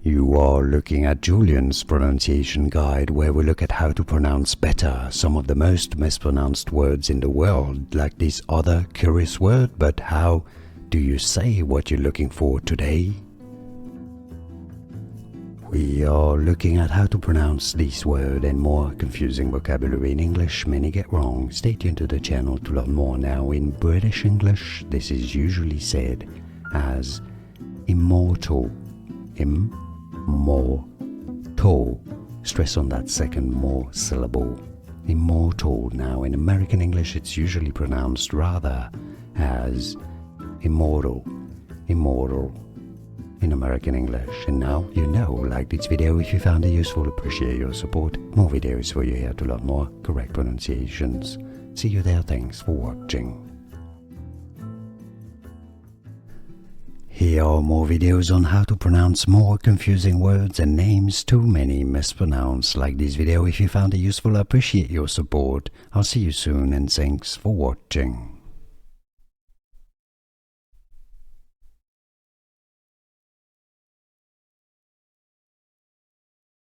You are looking at Julian's pronunciation guide, where we look at how to pronounce better some of the most mispronounced words in the world, like this other curious word. But how do you say what you're looking for today? We are looking at how to pronounce this word and more confusing vocabulary in English many get wrong. Stay tuned to the channel to learn more. Now, in British English, this is usually said as immortal. Immortal. Stress on that second more syllable. Immortal. Now, in American English, it's usually pronounced rather as immortal. Immortal. In American English. And now you know. Like this video if you found it useful. Appreciate your support. More videos for you here to learn more correct pronunciations. See you there. Thanks for watching. Here are more videos on how to pronounce more confusing words and names too many mispronounced. Like this video if you found it useful. Appreciate your support. I'll see you soon and thanks for watching.